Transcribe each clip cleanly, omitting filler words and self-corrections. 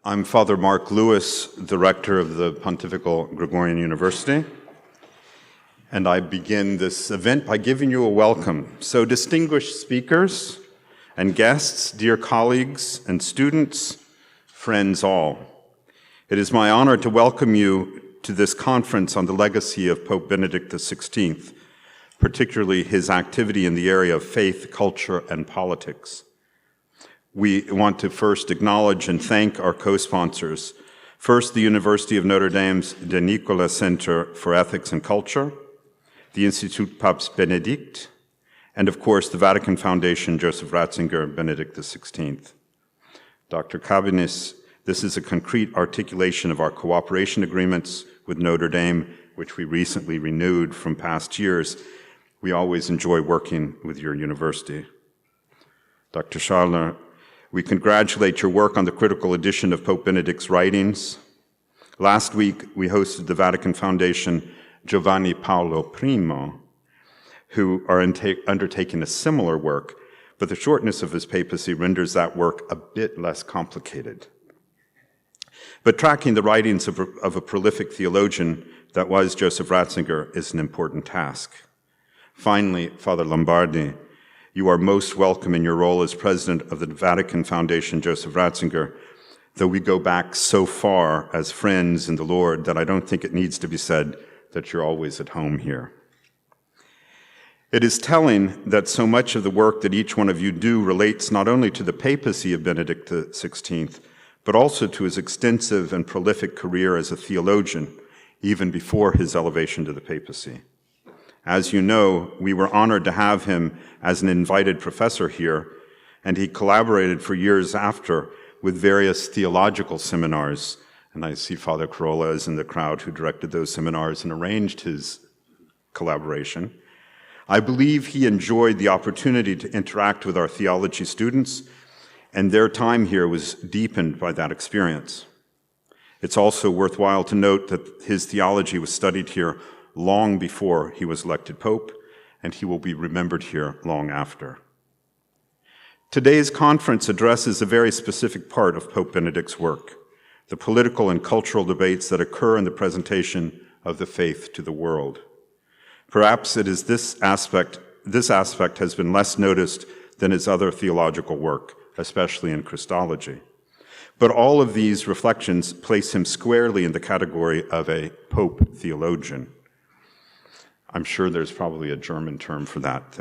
I'm Father Mark Lewis, the rector of the Pontifical Gregorian University, and I begin this event by giving you a welcome. So, distinguished speakers and guests, dear colleagues and students, friends all, it is my honor to welcome you to this conference on the legacy of Pope Benedict XVI, particularly his activity in the area of faith, culture, and politics. We want to first acknowledge and thank our co-sponsors. First, the University of Notre Dame's De Nicolas Center for Ethics and Culture, the Institut Paps Benedict, and of course, the Vatican Foundation, Joseph Ratzinger, Benedict XVI. Dr. Cabinis, this is a concrete articulation of our cooperation agreements with Notre Dame, which we recently renewed from past years. We always enjoy working with your university. Dr. Scharler, we congratulate your work on the critical edition of Pope Benedict's writings. Last week, we hosted the Vatican Foundation Giovanni Paolo I, who are undertaking a similar work, but the shortness of his papacy renders that work a bit less complicated. But tracking the writings of a prolific theologian that was Joseph Ratzinger is an important task. Finally, Father Lombardi, you are most welcome in your role as president of the Vatican Foundation, Joseph Ratzinger, though we go back so far as friends in the Lord that I don't think it needs to be said that you're always at home here. It is telling that so much of the work that each one of you do relates not only to the papacy of Benedict XVI, but also to his extensive and prolific career as a theologian, even before his elevation to the papacy. As you know, we were honored to have him as an invited professor here, and he collaborated for years after with various theological seminars. And I see Father Carolla is in the crowd who directed those seminars and arranged his collaboration. I believe he enjoyed the opportunity to interact with our theology students, and their time here was deepened by that experience. It's also worthwhile to note that his theology was studied here long before he was elected Pope, and he will be remembered here long after. Today's conference addresses a very specific part of Pope Benedict's work, the political and cultural debates that occur in the presentation of the faith to the world. Perhaps it is this aspect has been less noticed than his other theological work, especially in Christology. But all of these reflections place him squarely in the category of a Pope theologian. I'm sure there's probably a German term for that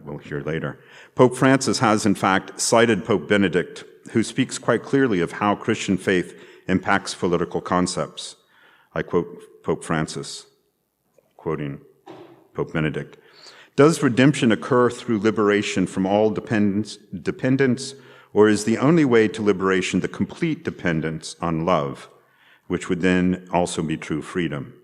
we'll hear later. Pope Francis has, in fact, cited Pope Benedict, who speaks quite clearly of how Christian faith impacts political concepts. I quote Pope Francis, quoting Pope Benedict, "Does redemption occur through liberation from all dependence, or is the only way to liberation the complete dependence on love, which would then also be true freedom?"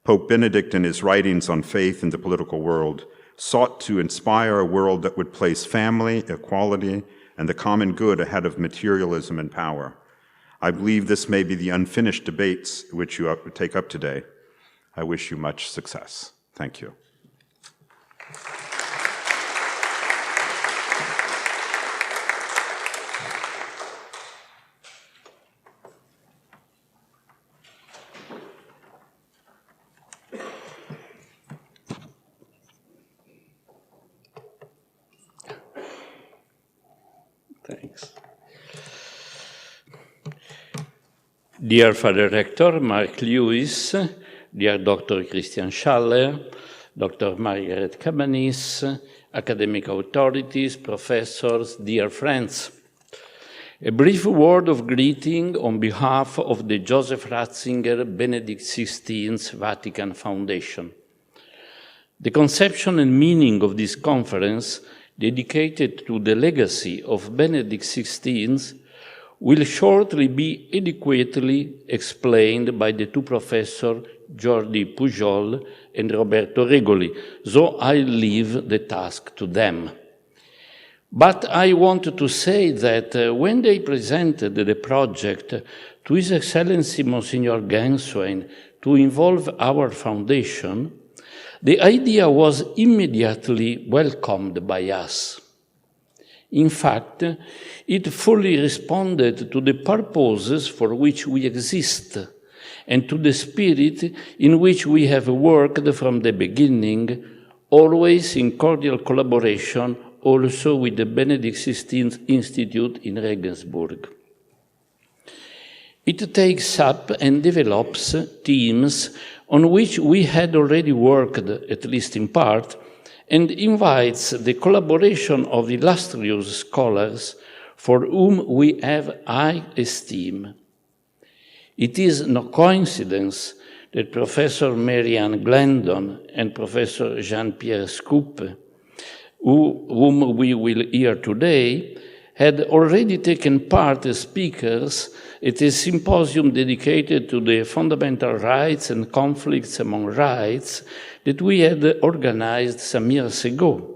Pope Benedict, in his writings on faith in the political world, sought to inspire a world that would place family, equality, and the common good ahead of materialism and power. I believe this may be the unfinished debates which you take up today. I wish you much success. Thank you. Thanks. Dear Father Rector Mark Lewis, dear Dr. Christian Schaller, Dr. Margaret Cabanis, academic authorities, professors, dear friends, a brief word of greeting on behalf of the Joseph Ratzinger Benedict XVI Vatican Foundation. The conception and meaning of this conference, dedicated to the legacy of Benedict XVI, will shortly be adequately explained by the two professors Jordi Pujol and Roberto Regoli, so I leave the task to them. But I wanted to say that when they presented the project to His Excellency Monsignor Genswein to involve our foundation, the idea was immediately welcomed by us. In fact, it fully responded to the purposes for which we exist and to the spirit in which we have worked from the beginning, always in cordial collaboration also with the Benedict XVI Institute in Regensburg. It takes up and develops themes on which we had already worked, at least in part, and invites the collaboration of illustrious scholars for whom we have high esteem. It is no coincidence that Professor Marianne Glendon and Professor Jean-Pierre Scuppe, whom we will hear today, had already taken part as speakers at a symposium dedicated to the fundamental rights and conflicts among rights that we had organized some years ago.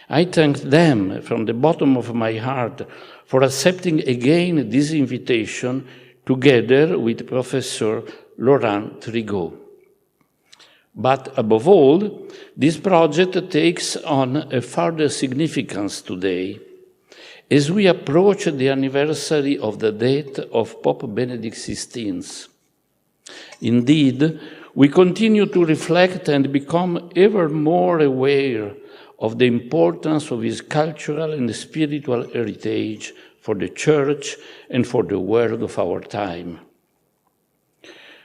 I thank them from the bottom of my heart for accepting again this invitation together with Professor Laurent Trigot. But above all, this project takes on a further significance today, as we approach the anniversary of the death of Pope Benedict XVI. Indeed, we continue to reflect and become ever more aware of the importance of his cultural and spiritual heritage for the Church and for the world of our time.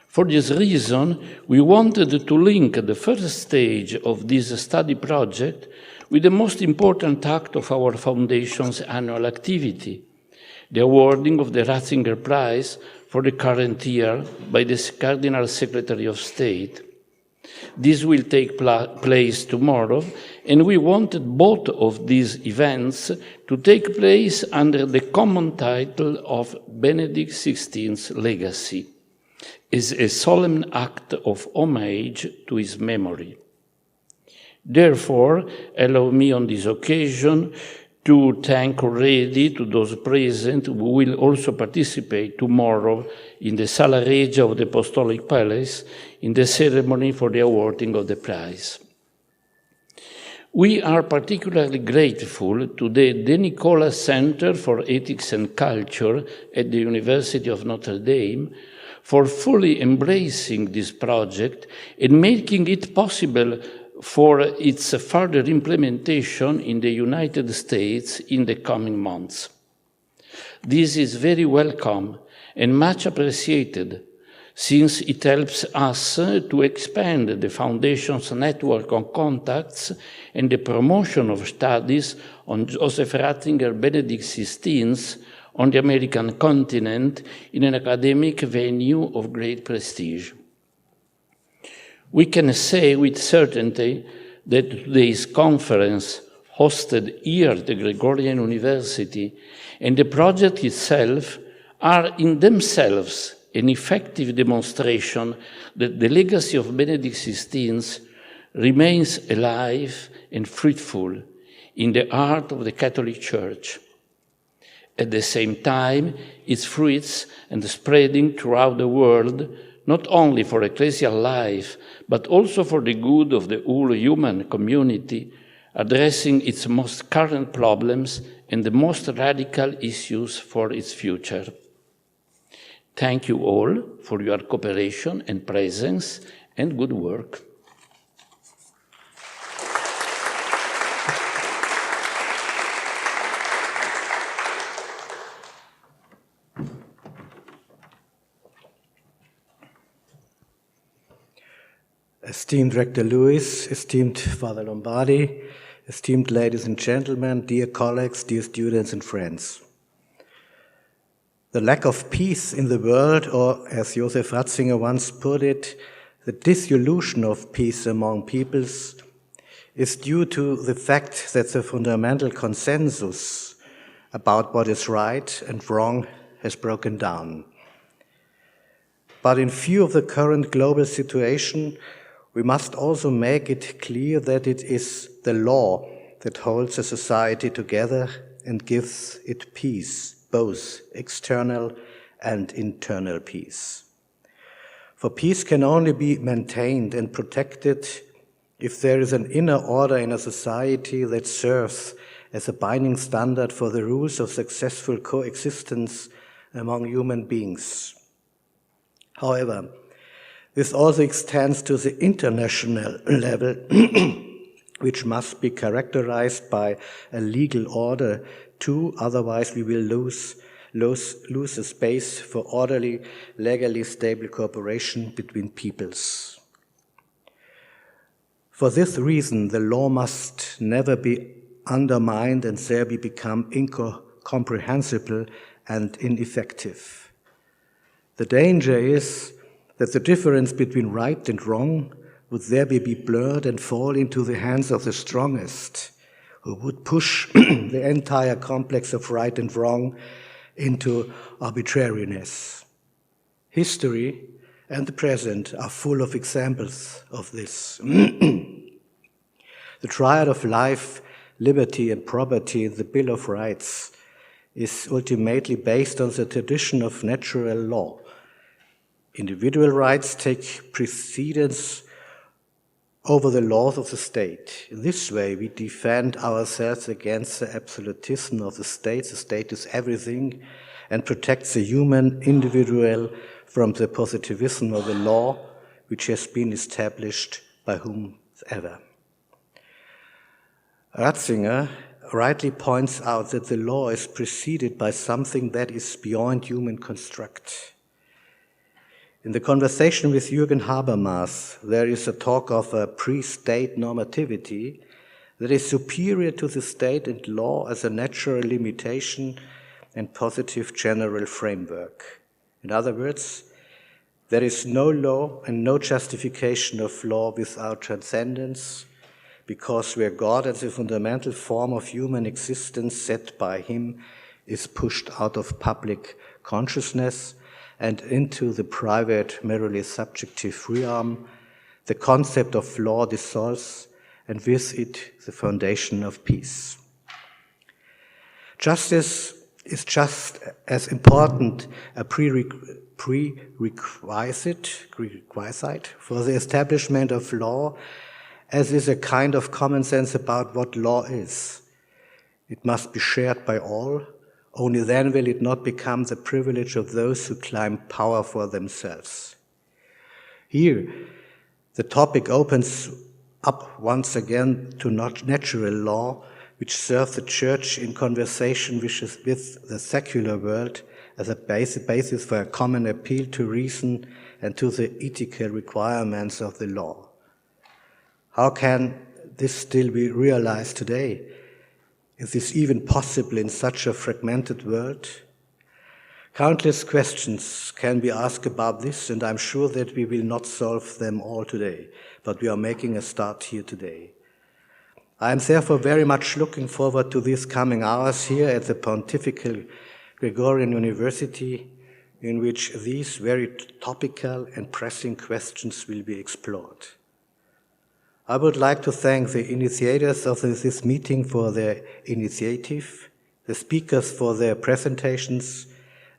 For this reason, we wanted to link the first stage of this study project with the most important act of our Foundation's annual activity, the awarding of the Ratzinger Prize for the current year by the Cardinal Secretary of State. This will take place tomorrow, and we wanted both of these events to take place under the common title of Benedict XVI's Legacy, as a solemn act of homage to his memory. Therefore, allow me on this occasion to thank already to those present who will also participate tomorrow in the Sala Regia of the Apostolic Palace in the ceremony for the awarding of the prize. We are particularly grateful to the De Nicola Center for Ethics and Culture at the University of Notre Dame for fully embracing this project and making it possible for its further implementation in the United States in the coming months. This is very welcome and much appreciated, since it helps us to expand the Foundation's network of contacts and the promotion of studies on Joseph Ratzinger Benedict XVI on the American continent in an academic venue of great prestige. We can say with certainty that today's conference, hosted here at the Gregorian University, and the project itself are in themselves an effective demonstration that the legacy of Benedict XVI remains alive and fruitful in the heart of the Catholic Church. At the same time, its fruits are spreading throughout the world, not only for ecclesial life, but also for the good of the whole human community, addressing its most current problems and the most radical issues for its future. Thank you all for your cooperation and presence and good work. Esteemed Rector Lewis, esteemed Father Lombardi, esteemed ladies and gentlemen, dear colleagues, dear students and friends. The lack of peace in the world, or as Joseph Ratzinger once put it, the dissolution of peace among peoples, is due to the fact that the fundamental consensus about what is right and wrong has broken down. But in view of the current global situation, we must also make it clear that it is the law that holds a society together and gives it peace, both external and internal peace. For peace can only be maintained and protected if there is an inner order in a society that serves as a binding standard for the rules of successful coexistence among human beings. However, this also extends to the international level, which must be characterized by a legal order too, otherwise we will lose a space for orderly, legally stable cooperation between peoples. For this reason, the law must never be undermined and thereby become incomprehensible and ineffective. The danger is that the difference between right and wrong would thereby be blurred and fall into the hands of the strongest, who would push the entire complex of right and wrong into arbitrariness. History and the present are full of examples of this. The triad of life, liberty, and property in the Bill of Rights is ultimately based on the tradition of natural law. Individual rights take precedence over the laws of the state. In this way, we defend ourselves against the absolutism of the state. The state is everything, and protects the human individual from the positivism of the law, which has been established by whomever. Ratzinger rightly points out that the law is preceded by something that is beyond human construct. In the conversation with Jürgen Habermas, there is a talk of a pre-state normativity that is superior to the state and law as a natural limitation and positive general framework. In other words, there is no law and no justification of law without transcendence, because where God as a fundamental form of human existence set by him is pushed out of public consciousness and into the private, merely subjective realm, the concept of law dissolves, and with it the foundation of peace. Justice is just as important a prerequisite for the establishment of law as is a kind of common sense about what law is. It must be shared by all. Only then will it not become the privilege of those who claim power for themselves. Here, the topic opens up once again to natural law, which serves the Church in conversation with the secular world as a basis for a common appeal to reason and to the ethical requirements of the law. How can this still be realized today? Is this even possible in such a fragmented world? Countless questions can be asked about this, and I'm sure that we will not solve them all today, but we are making a start here today. I am therefore very much looking forward to these coming hours here at the Pontifical Gregorian University, in which these very topical and pressing questions will be explored. I would like to thank the initiators of this meeting for their initiative, the speakers for their presentations,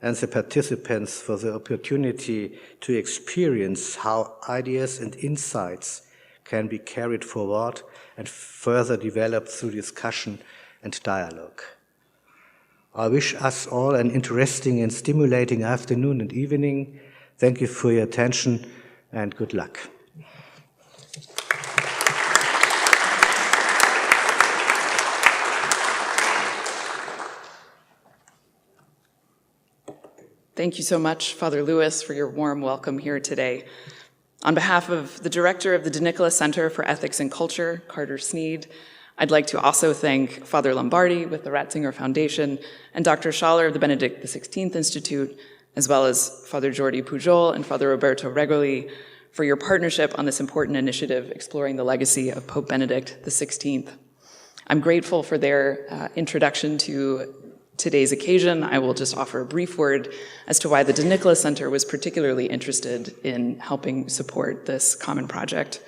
and the participants for the opportunity to experience how ideas and insights can be carried forward and further developed through discussion and dialogue. I wish us all an interesting and stimulating afternoon and evening. Thank you for your attention and good luck. Thank you so much, Father Lewis, for your warm welcome here today. On behalf of the director of the De Nicola Center for Ethics and Culture, Carter Sneed, I'd like to also thank Father Lombardi with the Ratzinger Foundation and Dr. Schaller of the Benedict XVI Institute, as well as Father Jordi Pujol and Father Roberto Regoli for your partnership on this important initiative exploring the legacy of Pope Benedict XVI. I'm grateful for their introduction to today's occasion. I will just offer a brief word as to why the De Nicola Center was particularly interested in helping support this common project.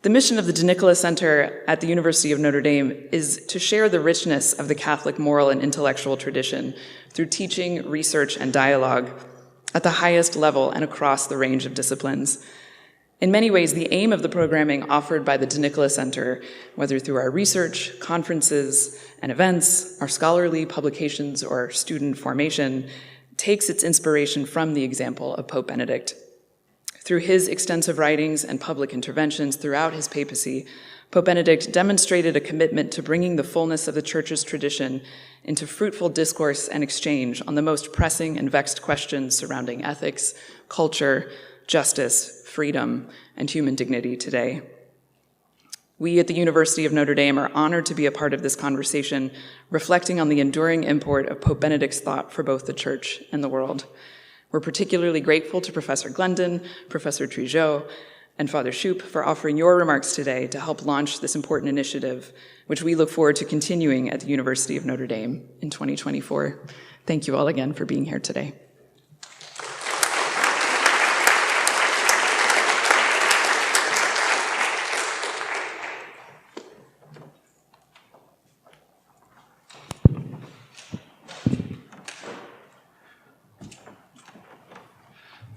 The mission of the De Nicola Center at the University of Notre Dame is to share the richness of the Catholic moral and intellectual tradition through teaching, research, and dialogue at the highest level and across the range of disciplines. In many ways, the aim of the programming offered by the De Nicola Center, whether through our research, conferences, and events, our scholarly publications, or student formation, takes its inspiration from the example of Pope Benedict. Through his extensive writings and public interventions throughout his papacy, Pope Benedict demonstrated a commitment to bringing the fullness of the Church's tradition into fruitful discourse and exchange on the most pressing and vexed questions surrounding ethics, culture, justice, freedom, and human dignity today. We at the University of Notre Dame are honored to be a part of this conversation, reflecting on the enduring import of Pope Benedict's thought for both the Church and the world. We're particularly grateful to Professor Glendon, Professor Trigeau, and Father Shoup for offering your remarks today to help launch this important initiative, which we look forward to continuing at the University of Notre Dame in 2024. Thank you all again for being here today.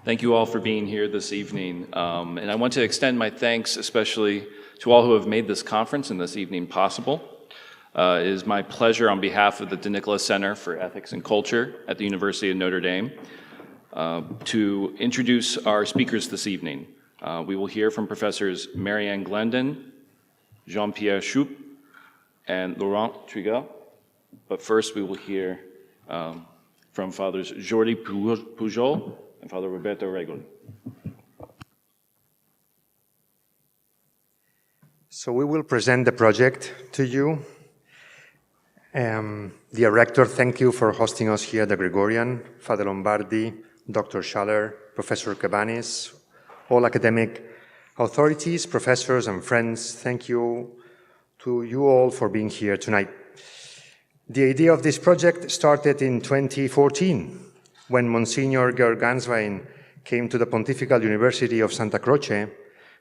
Thank you all for being here this evening. And I want to extend my thanks especially to all who have made this conference and this evening possible. It is my pleasure on behalf of the De Nicola Center for Ethics and Culture at the University of Notre Dame to introduce our speakers this evening. We will hear from Professors Marianne Glendon, Jean-Pierre Shoup, and Laurent Trigeau. But first we will hear from Fathers Jordi Pujol and Father Roberto Regoli. So we will present the project to you. Dear Rector, thank you for hosting us here at the Gregorian, Father Lombardi, Dr. Schaller, Professor Cabanis, all academic authorities, professors, and friends. Thank you to you all for being here tonight. The idea of this project started in 2014, when Monsignor Georg Ganswein came to the Pontifical University of Santa Croce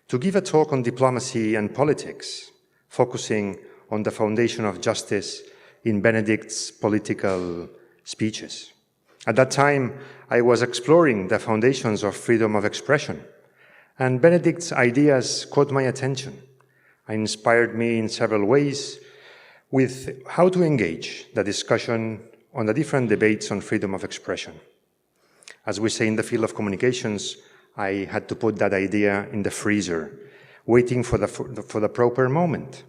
to give a talk on diplomacy and politics, focusing on the foundation of justice in Benedict's political speeches. At that time, I was exploring the foundations of freedom of expression, and Benedict's ideas caught my attention and inspired me in several ways with how to engage the discussion on the different debates on freedom of expression. As we say in the field of communications, I had to put that idea in the freezer, waiting for the proper moment.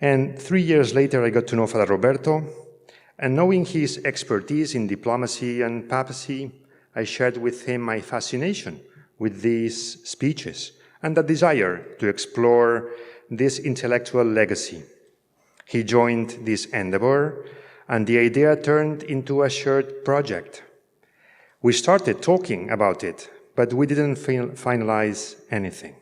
And 3 years later, I got to know Father Roberto, and knowing his expertise in diplomacy and papacy, I shared with him my fascination with these speeches and the desire to explore this intellectual legacy. He joined this endeavor, and the idea turned into a shared project. We started talking about it, but we didn't finalize anything.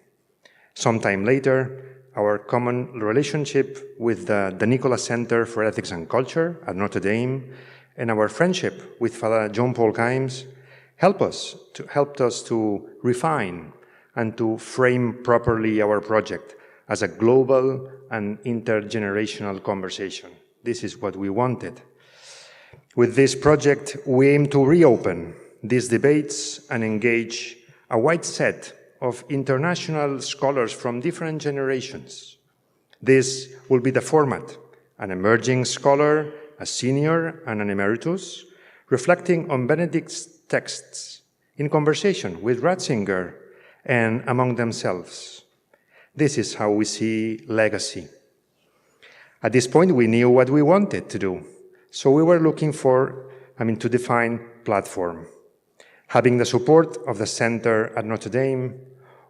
Sometime later, our common relationship with the De Nicola Center for Ethics and Culture at Notre Dame and our friendship with Father John Paul Kimes helped us to refine and to frame properly our project as a global and intergenerational conversation. This is what we wanted. With this project, we aim to reopen these debates and engage a wide set of international scholars from different generations. This will be the format: an emerging scholar, a senior, and an emeritus, reflecting on Benedict's texts in conversation with Ratzinger and among themselves. This is how we see legacy. At this point, we knew what we wanted to do, so we were looking to define platform. Having the support of the center at Notre Dame,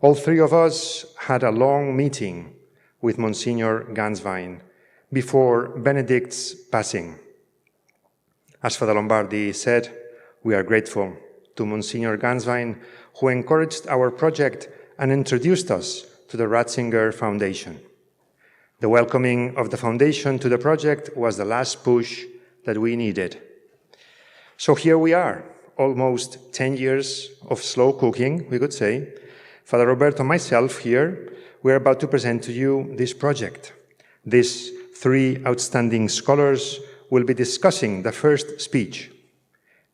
all three of us had a long meeting with Monsignor Ganswein before Benedict's passing. As Father Lombardi said, we are grateful to Monsignor Ganswein, who encouraged our project and introduced us to the Ratzinger Foundation. The welcoming of the foundation to the project was the last push that we needed. So here we are, almost 10 years of slow cooking, we could say. Father Roberto and myself here, we're about to present to you this project. These three outstanding scholars will be discussing the first speech.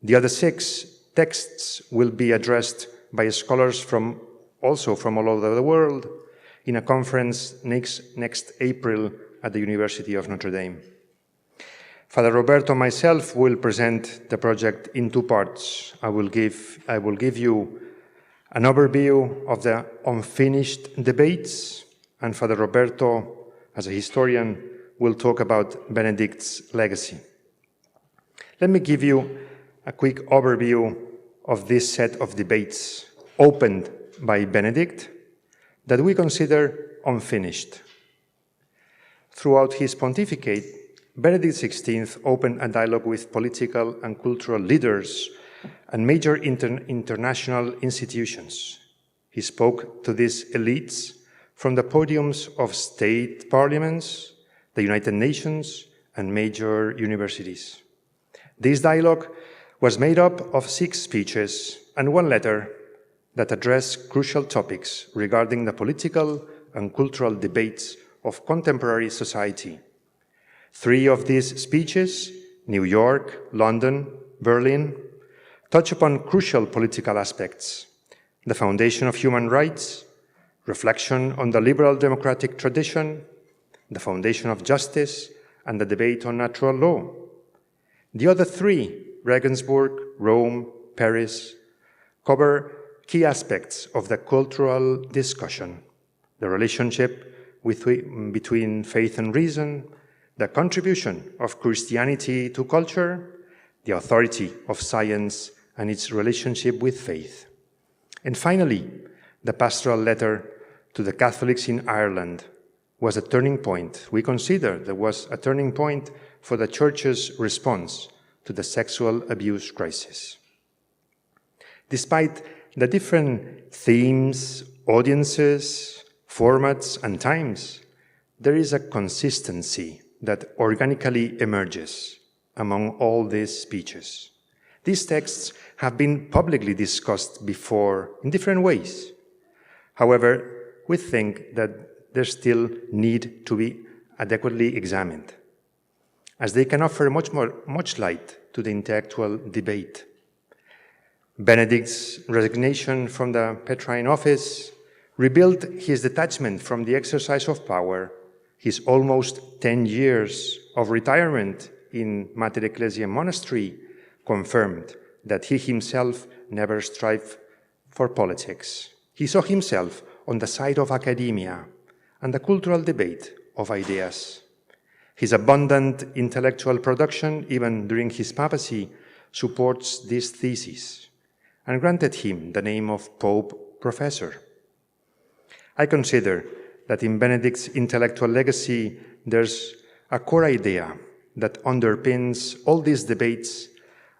The other 6 texts will be addressed by scholars from also from all over the world, in a conference next April at the University of Notre Dame. Father Roberto and myself will present the project in two parts. I will give you an overview of the unfinished debates, and Father Roberto, as a historian, will talk about Benedict's legacy. Let me give you a quick overview of this set of debates opened by Benedict that we consider unfinished. Throughout his pontificate, Benedict XVI opened a dialogue with political and cultural leaders and major international institutions. He spoke to these elites from the podiums of state parliaments, the United Nations, and major universities. This dialogue was made up of 6 speeches and 1 letter that addressed crucial topics regarding the political and cultural debates of contemporary society. 3 of these speeches, New York, London, Berlin, touch upon crucial political aspects: the foundation of human rights, reflection on the liberal democratic tradition, the foundation of justice, and the debate on natural law. The other 3, Regensburg, Rome, Paris, cover key aspects of the cultural discussion: the relationship between faith and reason, the contribution of Christianity to culture, the authority of science and its relationship with faith. And finally, the pastoral letter to the Catholics in Ireland was a turning point. We consider there was a turning point for the Church's response to the sexual abuse crisis. Despite the different themes, audiences, formats, and times, there is a consistency that organically emerges among all these speeches. These texts have been publicly discussed before in different ways. However, we think that they still need to be adequately examined, as they can offer much light to the intellectual debate. Benedict's resignation from the Petrine office revealed his detachment from the exercise of power. His almost 10 years of retirement in Mater Ecclesiae monastery confirmed that he himself never strived for politics. He saw himself on the side of academia and the cultural debate of ideas. His abundant intellectual production, even during his papacy, supports this thesis and granted him the name of Pope Professor. I consider that in Benedict's intellectual legacy, there's a core idea that underpins all these debates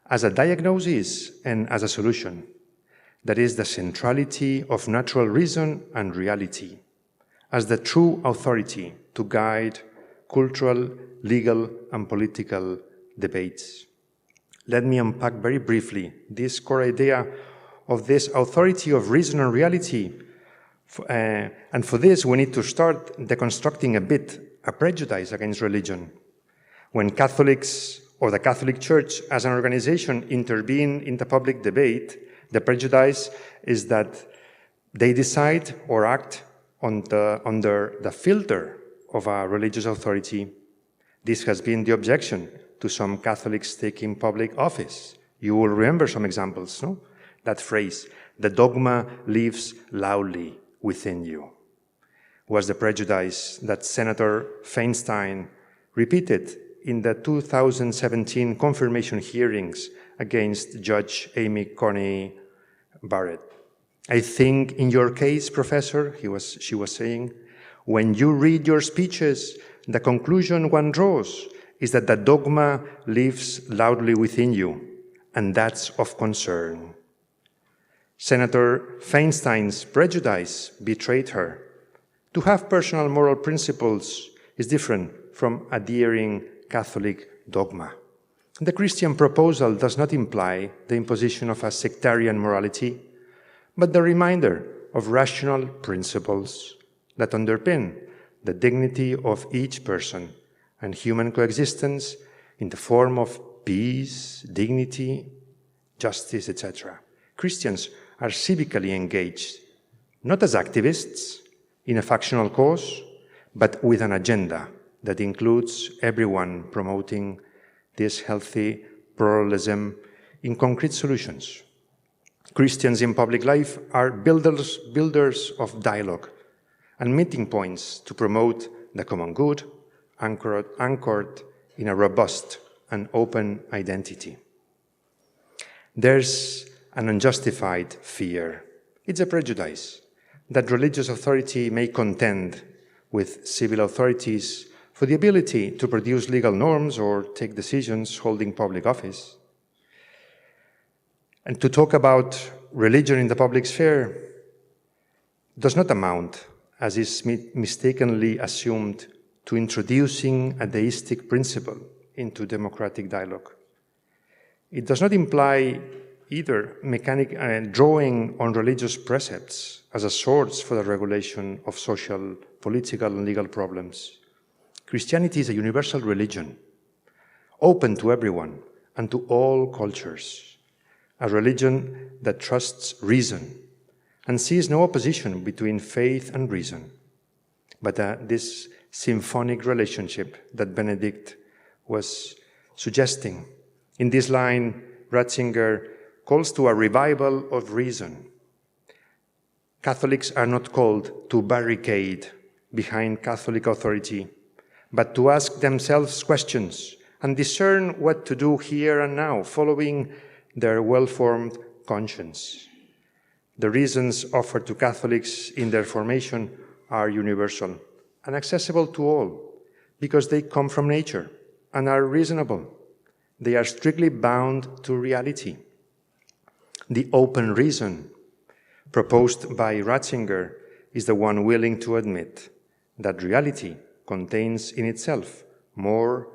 as a diagnosis and as a solution. That is the centrality of natural reason and reality as the true authority to guide cultural, legal, and political debates. Let me unpack very briefly this core idea of this authority of reason and reality. And for this, we need to start deconstructing a bit a prejudice against religion. When Catholics or the Catholic Church as an organization intervene in the public debate, the prejudice is that they decide or act under the filter of a religious authority. This has been the objection to some Catholics taking public office. You will remember some examples, no? That phrase, "the dogma lives loudly within you," was the prejudice that Senator Feinstein repeated in the 2017 confirmation hearings against Judge Amy Coney Barrett. "I think in your case, Professor," she was saying, "when you read your speeches, the conclusion one draws is that the dogma lives loudly within you, and that's of concern." Senator Feinstein's prejudice betrayed her. To have personal moral principles is different from adhering Catholic dogma. The Christian proposal does not imply the imposition of a sectarian morality, but the reminder of rational principles that underpin the dignity of each person and human coexistence in the form of peace, dignity, justice, etc. Christians are civically engaged, not as activists in a factional cause, but with an agenda that includes everyone promoting this healthy pluralism in concrete solutions. Christians in public life are builders of dialogue and meeting points to promote the common good, anchored in a robust and open identity. There's an unjustified fear. It's a prejudice that religious authority may contend with civil authorities for the ability to produce legal norms or take decisions holding public office. And to talk about religion in the public sphere does not amount, as is mistakenly assumed, to introducing a deistic principle into democratic dialogue. It does not imply either drawing on religious precepts as a source for the regulation of social, political, and legal problems. Christianity is a universal religion, open to everyone and to all cultures, a religion that trusts reason and sees no opposition between faith and reason, but this symphonic relationship that Benedict was suggesting. In this line, Ratzinger calls to a revival of reason. Catholics are not called to barricade behind Catholic authority, but to ask themselves questions and discern what to do here and now, following their well-formed conscience. The reasons offered to Catholics in their formation are universal and accessible to all, because they come from nature and are reasonable. They are strictly bound to reality. The open reason proposed by Ratzinger is the one willing to admit that reality contains in itself more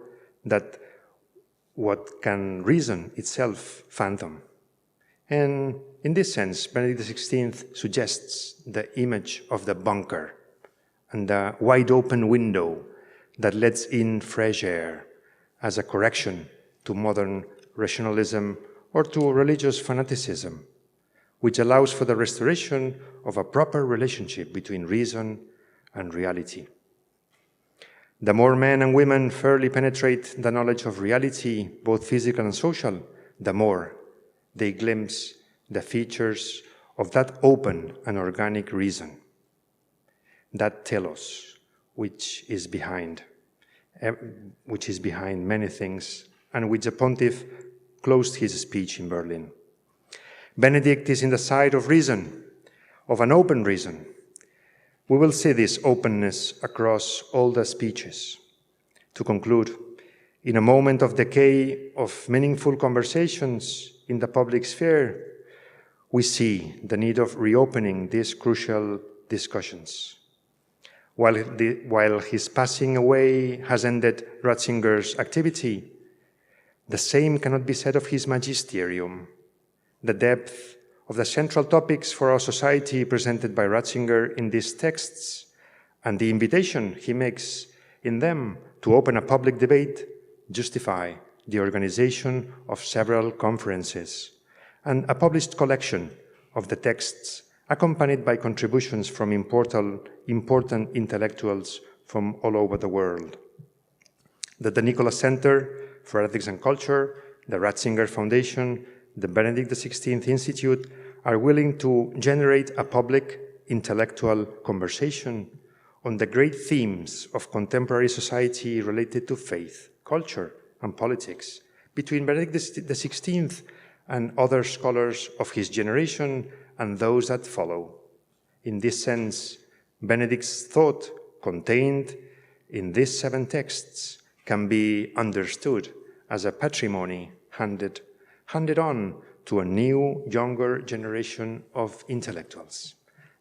than what can reason itself fathom. And in this sense, Benedict XVI suggests the image of the bunker and the wide-open window that lets in fresh air as a correction to modern rationalism or to religious fanaticism, which allows for the restoration of a proper relationship between reason and reality. The more men and women fairly penetrate the knowledge of reality, both physical and social, the more they glimpse the features of that open and organic reason, that telos, which is behind many things, and which the pontiff closed his speech in Berlin. Benedict is in the side of reason, of an open reason. We will see this openness across all the speeches. To conclude, in a moment of decay of meaningful conversations in the public sphere, we see the need of reopening these crucial discussions. While his passing away has ended Ratzinger's activity, the same cannot be said of his magisterium. The depth of the central topics for our society presented by Ratzinger in these texts and the invitation he makes in them to open a public debate justify the organization of several conferences and a published collection of the texts accompanied by contributions from important intellectuals from all over the world. The Nicholas Center for Ethics and Culture, the Ratzinger Foundation, the Benedict XVI Institute are willing to generate a public intellectual conversation on the great themes of contemporary society related to faith, culture, and politics between Benedict XVI and other scholars of his generation and those that follow. In this sense, Benedict's thought contained in these 7 texts can be understood as a patrimony handed on to a new, younger generation of intellectuals.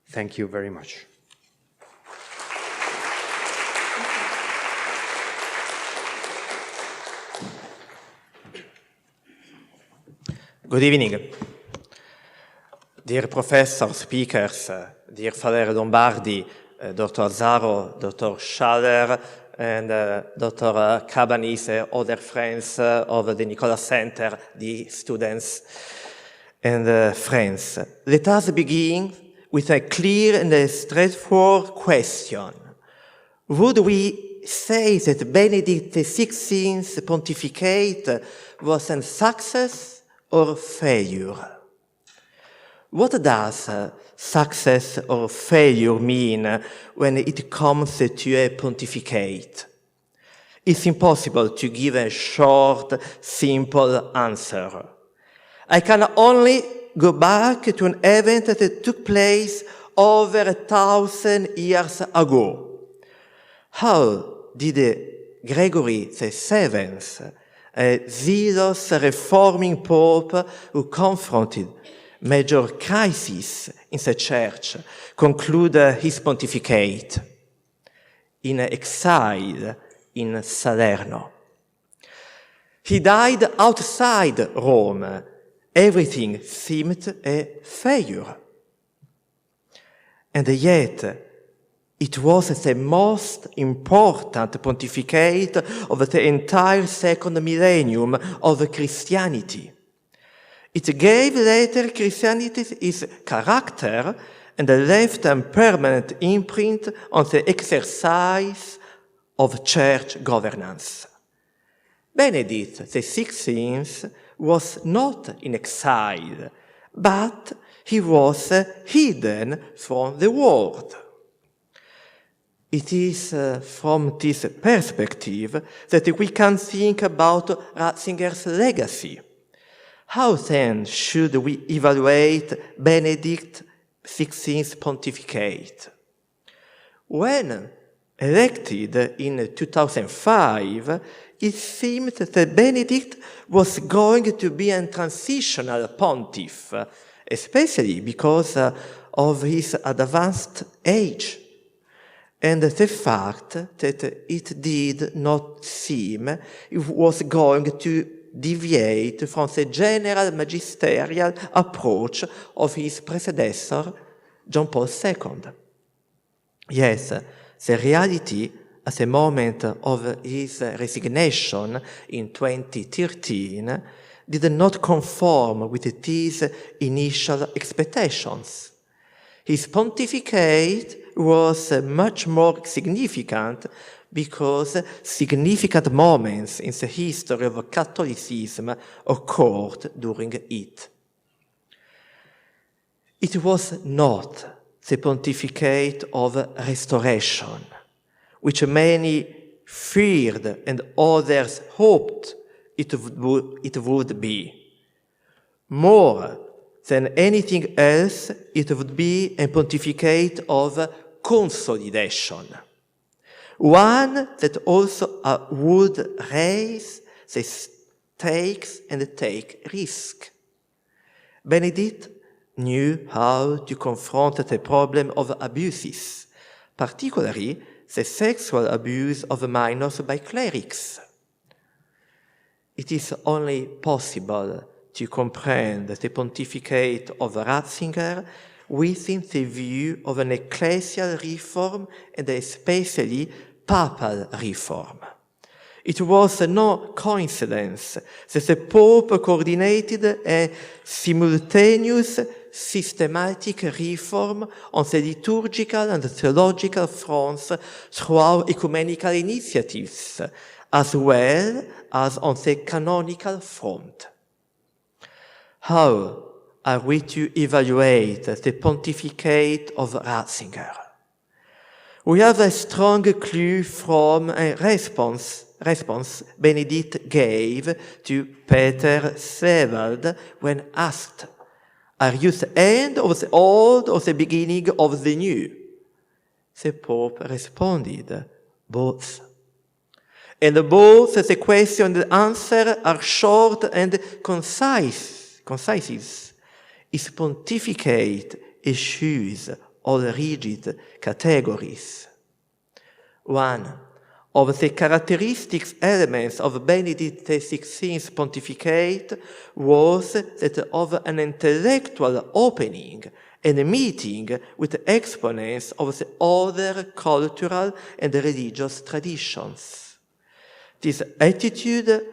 Thank you very much. Good evening. Dear professors, speakers, dear Father Lombardi, Dr. Azzaro, Dr. Schaller, and Dr. Cabanis, other friends of the Nicholas Center, the students and friends. Let us begin with a clear and a straightforward question. Would we say that Benedict XVI's pontificate was a success or failure? What does success or failure mean when it comes to a pontificate? It's impossible to give a short, simple answer. I can only go back to an event that took place over 1,000 years ago. How did Gregory VII, a zealous reforming pope who confronted major crises in the church, conclude his pontificate? In exile in Salerno. He died outside Rome. Everything seemed a failure. And yet, it was the most important pontificate of the entire second millennium of Christianity. It gave later Christianity its character and left a permanent imprint on the exercise of church governance. Benedict XVI was not in exile, but he was hidden from the world. It is from this perspective that we can think about Ratzinger's legacy. How then should we evaluate Benedict XVI's pontificate? When elected in 2005, it seemed that Benedict was going to be a transitional pontiff, especially because of his advanced age, and the fact that it did not seem it was going to deviate from the general magisterial approach of his predecessor, John Paul II. Yes, the reality at the moment of his resignation in 2013 did not conform with these initial expectations. His pontificate was much more significant because significant moments in the history of Catholicism occurred during it. It was not the pontificate of restoration, which many feared and others hoped it would be. More than anything else, it would be a pontificate of consolidation, one that also would raise the stakes and take risk. Benedict knew how to confront the problem of abuses, particularly the sexual abuse of minors by clerics. It is only possible to comprehend the pontificate of Ratzinger within the view of an ecclesial reform and especially papal reform. It was no coincidence that the Pope coordinated a simultaneous systematic reform on the liturgical and theological fronts throughout ecumenical initiatives, as well as on the canonical front. How are we to evaluate the pontificate of Ratzinger? We have a strong clue from a response Benedict gave to Peter Sewald when asked, "Are you the end of the old or the beginning of the new?" The Pope responded, "Both." And both the question and answer are short and concise. His pontificate eschews all rigid categories. One of the characteristic elements of Benedict XVI's pontificate was that of an intellectual opening and meeting with exponents of the other cultural and religious traditions. This attitude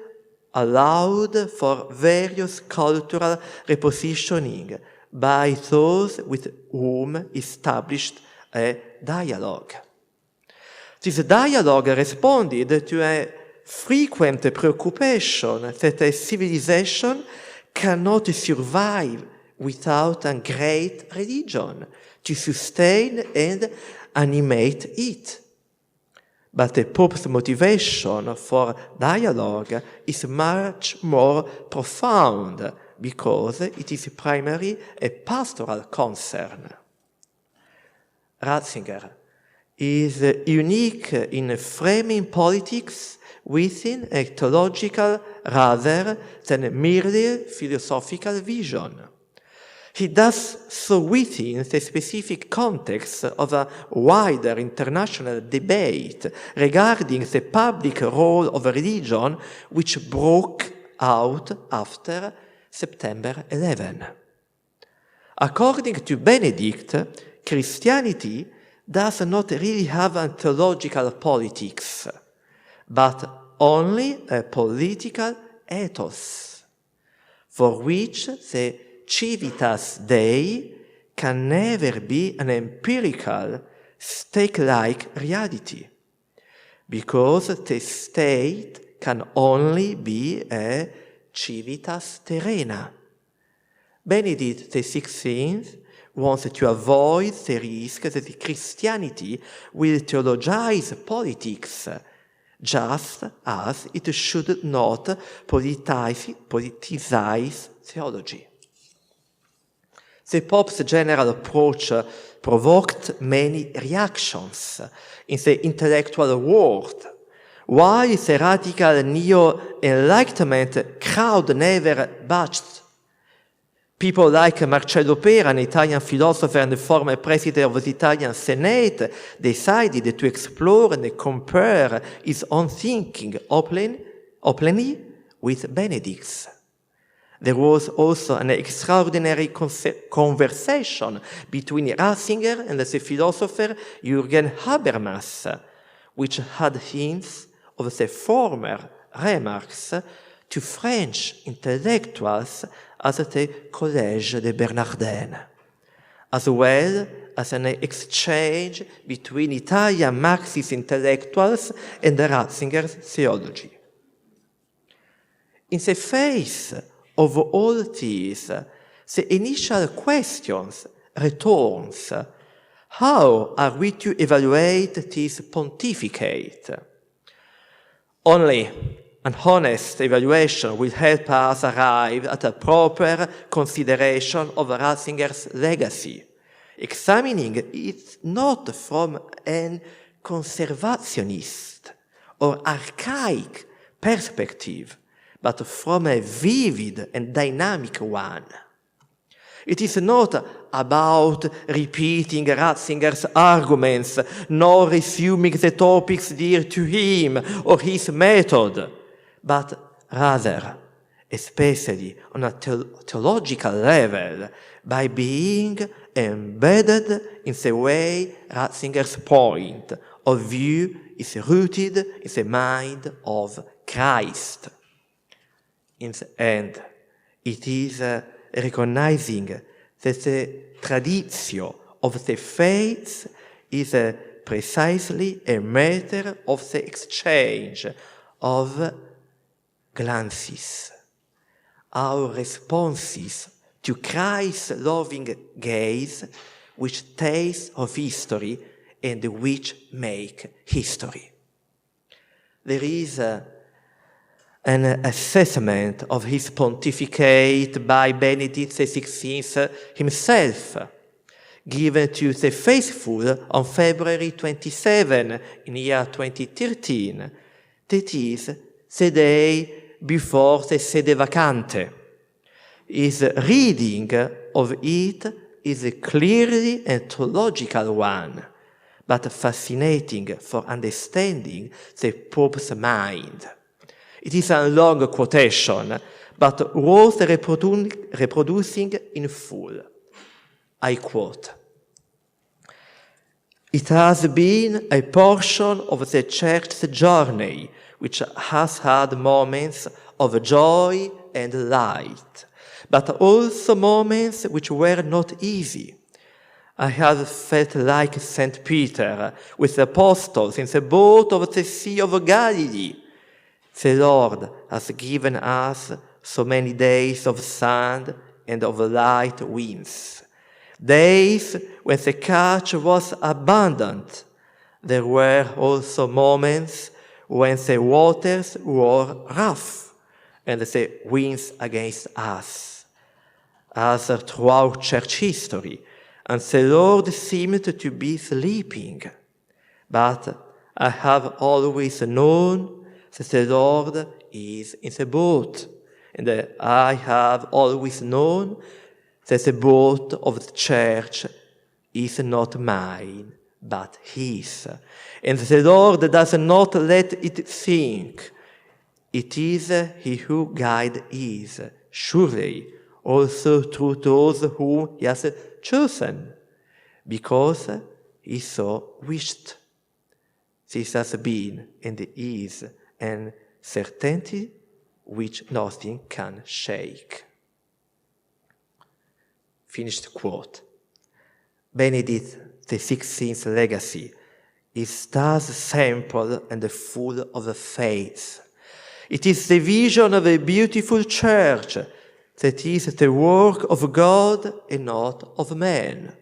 allowed for various cultural repositioning, by those with whom established a dialogue. This dialogue responded to a frequent preoccupation that a civilization cannot survive without a great religion to sustain and animate it. But the Pope's motivation for dialogue is much more profound because it is primarily a pastoral concern. Ratzinger is unique in framing politics within a theological rather than merely philosophical vision. He does so within the specific context of a wider international debate regarding the public role of religion which broke out after September 11. According to Benedict, Christianity does not really have a theological politics, but only a political ethos, for which the Civitas Dei can never be an empirical, stake-like reality, because the state can only be a civitas terrena. Benedict XVI wants to avoid the risk that Christianity will theologize politics, just as it should not politicize theology. The Pope's general approach provoked many reactions in the intellectual world. While the radical neo-enlightenment crowd never budged, people like Marcello Pera, an Italian philosopher and former president of the Italian Senate, decided to explore and compare his own thinking openly with Benedict's. There was also an extraordinary conversation between Ratzinger and the philosopher Jürgen Habermas, which had hints of the former remarks to French intellectuals at the Collège de Bernardin, as well as an exchange between Italian Marxist intellectuals and Ratzinger's theology. In the face of all these, the initial questions returns: how are we to evaluate this pontificate? Only an honest evaluation will help us arrive at a proper consideration of Ratzinger's legacy, examining it not from an conservationist or archaic perspective, but from a vivid and dynamic one. It is not about repeating Ratzinger's arguments, nor resuming the topics dear to him or his method, but rather, especially on a theological level, by being embedded in the way Ratzinger's point of view is rooted in the mind of Christ. In the end, it is recognizing that the traditio of the faith is precisely a matter of the exchange of glances, our responses to Christ's loving gaze, which taste of history and which make history. There is an assessment of his pontificate by Benedict XVI himself, given to the faithful on February 27 in the year 2013, that is, the day before the sede vacante. His reading of it is a clearly a theological one, but fascinating for understanding the Pope's mind. It is a long quotation, but worth reproducing in full. I quote: "It has been a portion of the Church's journey which has had moments of joy and light, but also moments which were not easy. I have felt like St. Peter with the apostles in the boat of the Sea of Galilee. The Lord has given us so many days of sand and of light winds. Days when the catch was abundant. There were also moments when the waters were rough and the winds against us. As throughout church history, and the Lord seemed to be sleeping. But I have always known that the Lord is in the boat, and I have always known that the boat of the church is not mine, but his. And the Lord does not let it sink. It is he who guides it, surely, also through those whom he has chosen, because he so wished. This has been and is an certainty which nothing can shake. Finished quote. Benedict XVI's legacy is thus simple and full of faith. It is the vision of a beautiful church that is the work of God and not of man.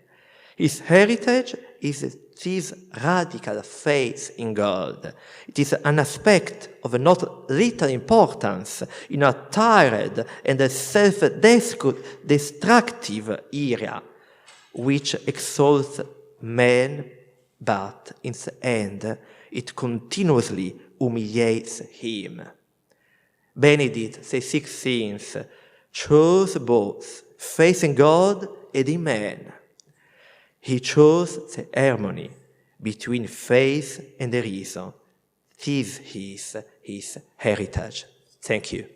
His heritage is this radical faith in God. It is an aspect of not little importance in a tired and self-destructive era, which exalts man, but in the end it continuously humiliates him. Benedict XVI chose both faith in God and in man. He chose the harmony between faith and reason. This is his heritage. Thank you.